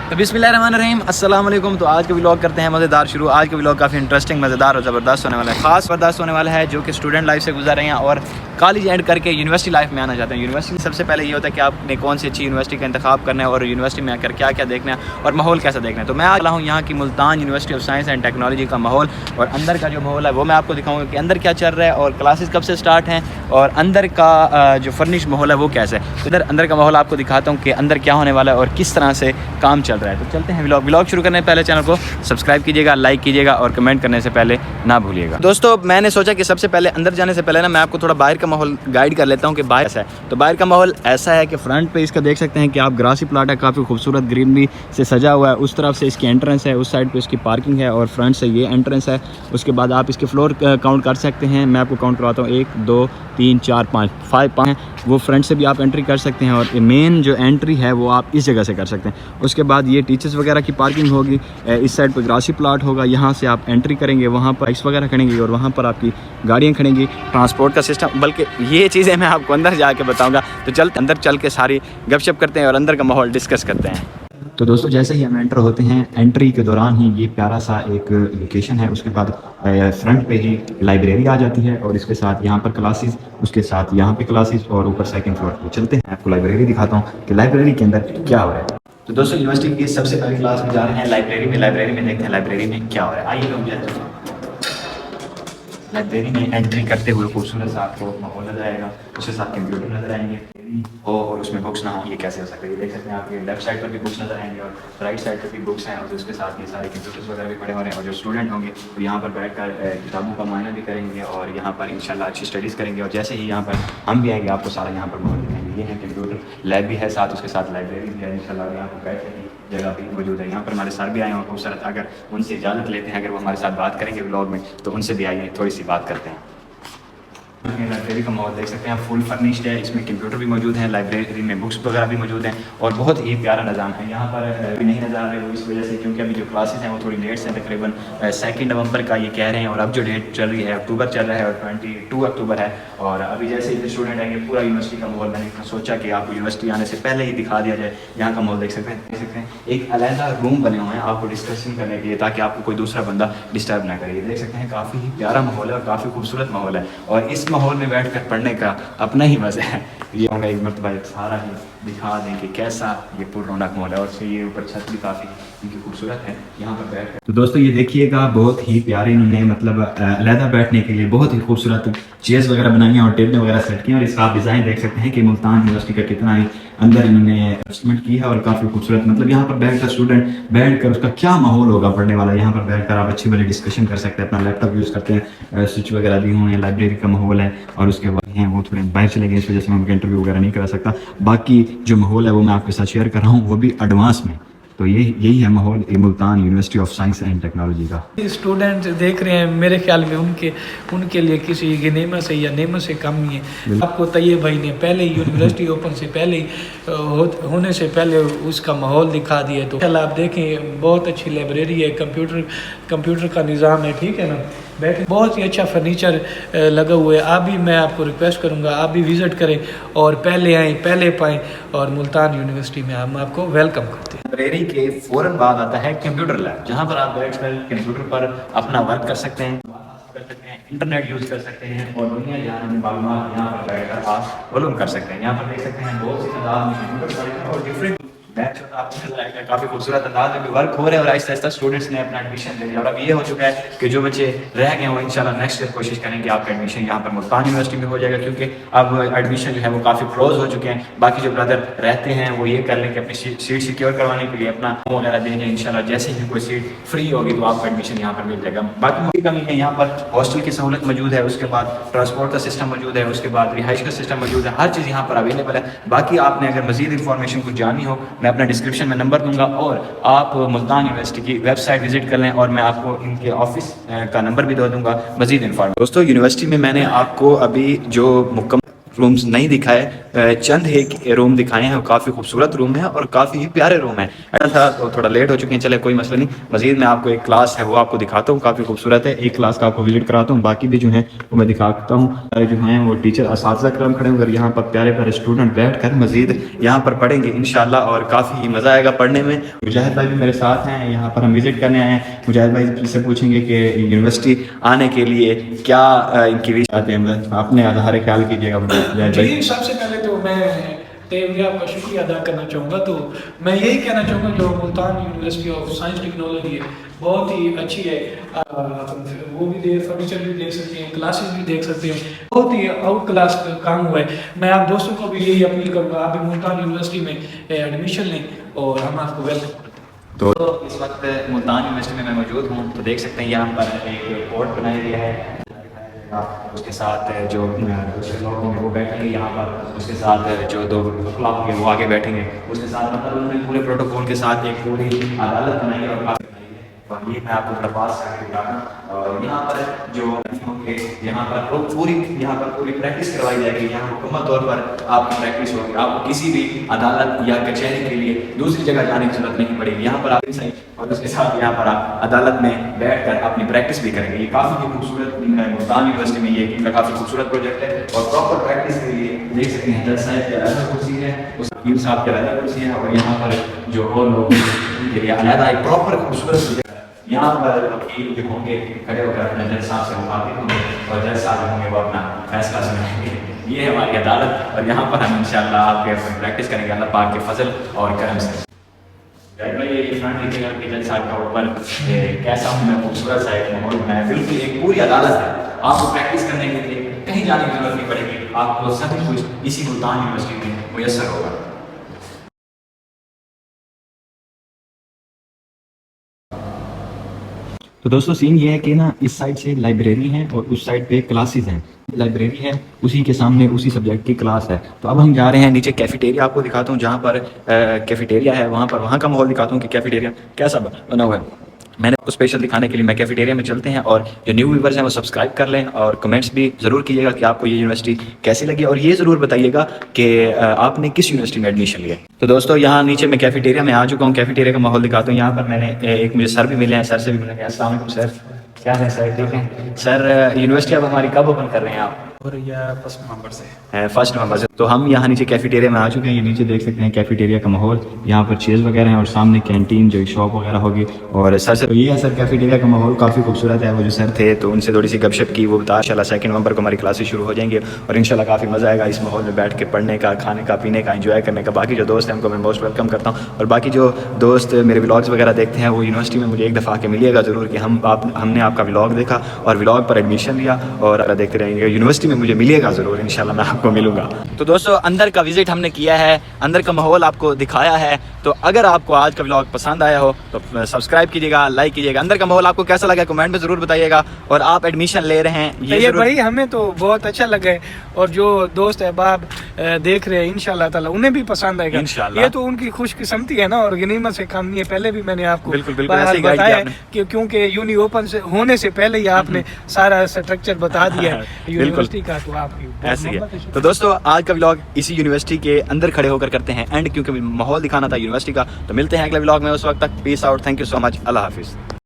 तो बिस्मिल्लाहिर्रहमानिर्रहीम अस्सलाम वालेकुम। तो आज का व्लॉग करते हैं मज़ेदार शुरू। आज का व्लॉग काफ़ी इंटरेस्टिंग, मज़ेदार और ज़बरदस्त होने वाला है। ख़ास ज़बरदस्त होने वाला है जो कि स्टूडेंट लाइफ से गुजर रहे हैं और कॉलेज एंड करके यूनिवर्सिटी लाइफ में आना चाहते हैं। यूनिवर्सिटी सबसे पहले ये होता है कि आपने कौन सी अच्छी यूनिवर्सिटी का इंतखाब करना है और यूनिवर्सिटी में आकर क्या क्या देखना है और माहौल कैसा देखना है। तो मैं आ रहा हूँ यहाँ की Multan university of science and technology का माहौल, और अंदर का जो माहौल है वो मैं आपको दिखाऊँगा कि अंदर क्या चल रहा है और क्लासेस कब से स्टार्ट हैं और अंदर का जो फर्निश माहौल है वो कैसा है। तो इधर अंदर का माहौल आपको दिखाता हूँ कि अंदर क्या होने वाला है और किस तरह से काम चल रहा है। तो चलते हैं व्लॉग शुरू करने से पहले चैनल को सब्सक्राइब कीजिएगा, लाइक कीजिएगा और कमेंट करने से पहले ना भूलिएगा। दोस्तों मैंने सोचा कि सबसे पहले अंदर जाने से पहले ना मैं आपको थोड़ा बाहर का माहौल गाइड कर लेता हूँ कि बाहर ऐसा है। तो बाहर का माहौल ऐसा है कि फ्रंट पे इसका देख सकते हैं कि आप ग्रासी प्लाट है, काफ़ी खूबसूरत ग्रीनरी से सजा हुआ है। उस तरफ से इसकी एंट्रेंस है, उस साइड पे इसकी पार्किंग है और फ्रंट से ये एंट्रेंस है। उसके बाद आप इसके फ्लोर काउंट कर सकते हैं। मैं आपको काउंट करवाता हूँ, 1 2 3 4 5 5 हैं। वो फ्रंट से भी आप एंट्री कर सकते हैं और मेन जो एंट्री है वो आप इस जगह से कर सकते हैं। उसके बाद ये टीचर्स वगैरह की पार्किंग होगी, इस साइड पर ग्रासी प्लाट होगा। यहाँ से आप एंट्री करेंगे, वहाँ पर बाइक्स वगैरह खड़ेंगी और वहाँ पर आपकी गाड़ियाँ खड़ेंगी। ट्रांसपोर्ट का सिस्टम, बल्कि ये चीज़ें मैं आपको अंदर जाके बताऊँगा। तो चलते अंदर चल के सारी गपशप करते हैं और अंदर का माहौल डिस्कस करते हैं। तो दोस्तों जैसे ही हम एंटर होते हैं, एंट्री के दौरान ही ये प्यारा सा एक लोकेशन है। उसके बाद फ्रंट पे ही लाइब्रेरी आ जाती है और इसके साथ यहाँ पर क्लासेस, उसके साथ यहाँ पे क्लासेस और ऊपर सेकंड फ्लोर पे। चलते हैं, आपको लाइब्रेरी दिखाता हूँ कि लाइब्रेरी के अंदर क्या हो रहा है। तो दोस्तों यूनिवर्सिटी की सबसे पहली क्लास में जा रहे हैं लाइब्रेरी में देखते हैं लाइब्रेरी में क्या हो रहा है। आइए लोग, लाइब्रेरी में एंट्री करते हुए खूबसूरत सा आपको माहौल नजर आएगा, उसके साथ कंप्यूटर नजर आएंगे हो और उसमें बुक्स ना हो, ये कैसे हो सकता है। ये देख सकते हैं, आपके लेफ्ट साइड पर भी बुक्स नजर आएंगे और राइट साइड पर भी बुक्स हैं और उसके साथ ये सारे कंप्यूटर्स वगैरह भी पड़े हो रहे हैं। और जो स्टूडेंट होंगे वो यहाँ पर बैठकर किताबों का मुआयना भी करेंगे और यहाँ पर इंशाल्लाह अच्छी स्टडीज़ करेंगे। और जैसे ही यहाँ पर हम भी आएंगे आपको सारा यहाँ पर माहौल दिखाएंगे। ये है कंप्यूटर लैब भी है साथ, उसके साथ लाइब्रेरी भी है। इंशाल्लाह यहाँ पर बैठने की जगह भी मौजूद है। यहाँ पर हमारे सर भी आए हैं खूबसूरत, अगर उनसे इजाज़त लेते हैं, अगर वो हमारे साथ बात करेंगे व्लॉग में, तो उनसे भी आइए थोड़ी सी बात करते हैं। लाइब्रेरी का माहौल देख सकते हैं, फुल फर्निश्ड है। इसमें कंप्यूटर भी मौजूद है, लाइब्रेरी में बुक्स वगैरह भी मौजूद हैं और बहुत ही प्यारा निज़ाम है। यहाँ पर भी नहीं नज़र आ रहे वो इस वजह से क्योंकि अभी जो क्लासेस हैं वो थोड़ी लेट से, तकरीबन 2 नवंबर का ये कह रहे हैं और अब जो डेट चल रही है अक्टूबर चल रहा है और 22 अक्टूबर है। और अभी जैसे ही स्टूडेंट आएंगे पूरा यूनिवर्सिटी का माहौल मैंने सोचा कि आपको यूनिवर्सिटी आने से पहले ही दिखा दिया जाए। यहाँ का माहौल देख सकते हैं, एक अलहदा रूम बने हुए हैं आपको डिस्कशन करने के लिए, ताकि आपको कोई दूसरा बंदा डिस्टर्ब ना करे। देख सकते हैं काफ़ी प्यारा माहौल है और काफ़ी खूबसूरत माहौल है और इस माहौल में बैठ कर पढ़ने का अपना ही मज़ा है। ये होगा एक मरतबा सारा ही दिखा दें कि कैसा ये पुररौनक माहौल है। और ये ऊपर छत भी काफ़ी इनकी खूबसूरत है यहाँ पर बैठ कर। तो दोस्तों ये देखिएगा, बहुत ही प्यारे इन्होंने मतलब अलहदा बैठने के लिए बहुत ही खूबसूरत चेयर्स वगैरह बनाई हैं और टेबलें वगैरह सेट की हैं। और इसका आप डिज़ाइन देख सकते हैं कि मुल्तान यूनिवर्सिटी का कितना ही अंदर इन्होंने इन्वेस्टमेंट की है और काफ़ी खूबसूरत, मतलब यहाँ पर बैठ कर स्टूडेंट बैठ कर उसका क्या माहौल होगा पढ़ने वाला। यहाँ पर बैठ कर आप अच्छी वाली डिस्कशन कर सकते हैं, अपना लैपटॉप यूज़ करते हैं, स्विच वगैरह भी हुए हैं, लाइब्रेरी का माहौल है। और उसके बाद हैं वो थोड़े बाहर चले गए, इस वजह से मैं उनका इंटरव्यू वगैरह नहीं करा सकता। बाकी जो माहौल है वो मैं आपके साथ शेयर कर रहा हूँ, वो भी एडवांस में। तो यही है माहौल Multan university of science and technology का। स्टूडेंट देख रहे हैं, मेरे ख्याल में उनके लिए किसी नेमत से या नेमत से कम नहीं है। आपको तैयब भाई ने पहले ही यूनिवर्सिटी ओपन से पहले ही होने से पहले उसका माहौल दिखा दिया। तो चल आप देखें, बहुत अच्छी लाइब्रेरी है, कंप्यूटर का निज़ाम है, ठीक है ना। बैठे बहुत ही अच्छा फर्नीचर लगा हुआ है। आप भी, मैं आपको रिक्वेस्ट करूँगा आप भी विज़िट करें और पहले आएँ, पहले पाएँ और मुल्तान यूनिवर्सिटी में हम आपको वेलकम करते हैं। लाइब्रेरी के फ़ौरन बाद आता है कंप्यूटर लैब, जहाँ पर आप बैठकर कंप्यूटर पर अपना वर्क कर सकते हैं, इंटरनेट यूज़ कर सकते हैं और दुनिया जहाँ की मालूमात यहाँ पर बैठकर आप मालूम कर सकते हैं। यहाँ पर देख सकते हैं बहुत सी तादाद में कंप्यूटर पड़े हैं और डिफरेंट काफ़ी खूबसूरत अंदाज में भी वर्क हो रहे हैं और आहिस्ता आहिस्ता स्टूडेंट्स ने अपना एडमिशन ले लिया। और अब ये हो चुका है कि जो बच्चे रह गए वो इंशाल्लाह नेक्स्ट ईयर कोशिश करेंगे आपका एडमिशन यहाँ पर मुल्तान यूनिवर्सिटी में हो जाएगा, क्योंकि अब एडमिशन जो है वो काफ़ी क्लोज हो चुके हैं। बाकी जो ब्रदर रहते हैं वो ये कर लें कि अपनी सीट सिक्योर करवाने के लिए अपना फॉर्म वगैरह देंगे। इंशाल्लाह जैसे ही कोई सीट फ्री होगी तो आपको एडमिशन यहाँ पर मिल जाएगा। बाकी कमी है, यहाँ पर हॉस्टल की सहूलत मौजूद है, उसके बाद ट्रांसपोर्ट का सिस्टम मौजूद है, उसके बाद रिहाइश का सिस्टम मौजूद है, हर चीज़ यहाँ पर अवेलेबल है। बाकी आपने अगर मजीद इंफॉर्मेशन कुछ जाननी हो, मैं अपना डिस्क्रिप्शन में नंबर दूंगा और आप मुल्तान यूनिवर्सिटी की वेबसाइट विजिट कर लें और मैं आपको इनके ऑफिस का नंबर भी दे दूंगा मजीद इन्फॉर्मेशन। दोस्तों यूनिवर्सिटी में मैंने आपको अभी जो मुकम्मल रूम्स नहीं दिखाए, चंद एक रूम दिखाए हैं, काफ़ी खूबसूरत रूम है और काफ़ी प्यारे रूम है। ऐसा था तो थोड़ा लेट हो चुके हैं, चले कोई मसला नहीं। मज़ीद मैं आपको एक क्लास है वो आपको दिखाता हूँ, काफ़ी खूबसूरत है। एक क्लास का आपको विजिट कराता हूँ, बाकी भी जो है वो मैं दिखाता हूँ। जो हैं वो टीचर असातिज़ा करम खड़े होकर यहाँ पर प्यारे प्यारे स्टूडेंट बैठ कर मज़ीद यहाँ पर पढ़ेंगे इंशाल्लाह, और काफ़ी मज़ा आएगा पढ़ने में। मुजाहिद भाई भी मेरे साथ हैं, यहाँ पर हम विज़िट करने आए हैं। मुजाहिद भाई से पूछेंगे कि यूनिवर्सिटी आने के लिए क्या इनकी रीच आते हैं, आपने आधार ख्याल कीजिएगा मुजाहिद भाई। जी, सबसे पहले तो मैं तैयब भैया आपका शुक्रिया अदा करना चाहूँगा। तो मैं यही कहना चाहूँगा जो Multan university of science technology है बहुत ही अच्छी है। वो भी फर्नीचर भी देख सकते हैं, क्लासेस भी देख सकते हैं, बहुत ही आउट क्लास काम हुआ है। मैं आप दोस्तों को भी यही अपील करूँगा, आप भी मुल्तान यूनिवर्सिटी में एडमिशन लें और हम आपको वेलकम करते हैं। तो इस वक्त मुल्तान यूनिवर्सिटी में मैं मौजूद हूँ, तो देख सकते हैं यहाँ पर एक कोर्ट बनाया गया है, उसके साथ जो दूसरे लोग होंगे वो बैठेंगे यहाँ पर, उसके साथ जो दो खुला होंगे वो आगे बैठेंगे, उसके साथ मतलब उन्होंने पूरे प्रोटोकॉल के साथ एक पूरी अदालत बनाई है और ये मैं आपको थोड़ा पास करके दिखाऊँ। और यहाँ पर जो होंगे यहाँ पर पूरी प्रैक्टिस करवाई जाएगी। यहाँ मुकम्मल तौर पर आपकी प्रैक्टिस होगी, आपको किसी भी अदालत या कचहरी के लिए दूसरी जगह जाने की जरूरत नहीं पड़ेगी। यहाँ पर आप सही और उसके साथ यहाँ पर आप अदालत में बैठकर अपनी प्रैक्टिस भी करेंगे। ये काफ़ी खूबसूरत मुल्तान यूनिवर्सिटी में ये काफ़ी खूबसूरत प्रोजेक्ट है और प्रॉपर प्रैक्टिस के लिए देख सकते हैं जज साहब की अलग कुर्सी है, उस वकील साहब की अलग कुर्सी है, और यहाँ पर जो और लोग उनके लिए अलग एक प्रॉपर खूबसूरत यहाँ पर वकील जो होंगे खड़े होकर अपने जज साहब से मुखातिब होंगे और जज साहब होंगे वो अपना फैसला सुनाएंगे। ये है हमारी अदालत और यहाँ पर हम इंशाल्लाह आपके प्रैक्टिस करेंगे अल्लाह पाक के फजल और करम से। ये फ्रंट देखिएगा कि जज साहब का ऊपर कैसा खूबसूरत सा एक माहौल बनाया, बिल्कुल एक पूरी अदालत है। आपको प्रैक्टिस करने के लिए कहीं जाने की जरूरत नहीं पड़ेगी, आपको सब कुछ इसी मुल्तान यूनिवर्सिटी में मुयस्सर होगा। तो दोस्तों सीन ये है कि ना इस साइड से लाइब्रेरी है और उस साइड पे क्लासेस हैं। लाइब्रेरी है, उसी के सामने उसी सब्जेक्ट की क्लास है। तो अब हम जा रहे हैं नीचे, कैफेटेरिया आपको दिखाता हूँ, जहाँ पर कैफेटेरिया है वहाँ का माहौल दिखाता हूँ कि कैफेटेरिया कैसा बना हुआ है। मैंने उसको स्पेशल दिखाने के लिए मैं कैफेटेरिया में चलते हैं, और जो न्यू व्यूवर्स हैं वो सब्सक्राइब कर लें और कमेंट्स भी ज़रूर कीजिएगा कि आपको ये यूनिवर्सिटी कैसी लगी, और ये ज़रूर बताइएगा कि आपने किस यूनिवर्सिटी में एडमिशन लिया। तो दोस्तों यहाँ नीचे मैं कैफेटेरिया में आ चुका हूँ, कैफेटेरिया का माहौल दिखाता हूँ। यहाँ पर मैंने एक मुझे सर भी मिले हैं, सर से भी मिलेंगे। अस्सलाम वालेकुम सर, क्या है सर? ठीक है सर, यूनिवर्सिटी अब हमारी कब ओपन कर रहे हैं आप? और यह 1 नवंबर से 1 नवंबर से। तो हम यहाँ नीचे कैफेटेरिया में आ चुके हैं। ये नीचे देख सकते हैं कैफेटेरिया का माहौल, यहाँ पर चेयर्स वगैरह हैं और सामने कैंटीन जो शॉप वगैरह होगी। और सर से ये है सर कैफेटेरिया का माहौल काफ़ी खूबसूरत है। वो जो सर थे तो उनसे थोड़ी सी गपशप की, वो बता इंशाल्लाह 2 नवंबर को हमारी क्लासेस शुरू हो जाएंगे और इंशाल्लाह काफ़ी मज़ा आएगा इस माहौल में बैठ के पढ़ने का, खाने का, पीने का, एंजॉय करने का। बाकी जो दोस्त हैं उनको मैं मोस्ट वेलकम करता हूँ, और बाकी जो दोस्त मेरे व्लॉग्स वगैरह देखते हैं वो यूनिवर्सिटी में मुझे एक दफ़ा आके मिलिएगा ज़रूर कि हमने आपका व्लॉग देखा और व्लॉग पर एडमिशन लिया, और देखते रहेंगे यूनिवर्सिटी में मुझे मिलिएगा ज़रूर, इंशाल्लाह मैं आपको मिलूंगा। तो दोस्तों अंदर का विजिट हमने किया है, अंदर का माहौल आपको दिखाया है। तो अगर आपको आज का व्लॉग पसंद आया हो तो सब्सक्राइब कीजिएगा, लाइक कीजिएगा। अंदर का माहौल आपको कैसा लगा कमेंट में ज़रूर बताइएगा, और आप एडमिशन ले रहे हैं ये भाई हमें तो बहुत अच्छा लगा है, और जो दोस्त अहबाब देख रहे हैं इंशाल्लाह ताला उन्हें भी पसंद आएगा इंशाल्लाह। ये तो उनकी खुशकिस्मती है ना, और गनीमत से कम नहीं है। पहले भी मैंने आपको बताया कि क्योंकि यूनी ओपन से होने से पहले ही आपने सारा स्ट्रक्चर बता दिया है यूनिवर्सिटी का, तो आपकी ऐसे है। तो दोस्तों आज का व्लॉग इसी यूनिवर्सिटी के अंदर खड़े होकर करते हैं एंड, क्योंकि माहौल दिखाना था यूनिवर्सिटी का। तो मिलते हैं अगले व्लॉग में, उस वक्त तक peace out, thank you so much, अल्लाह हाफिज़।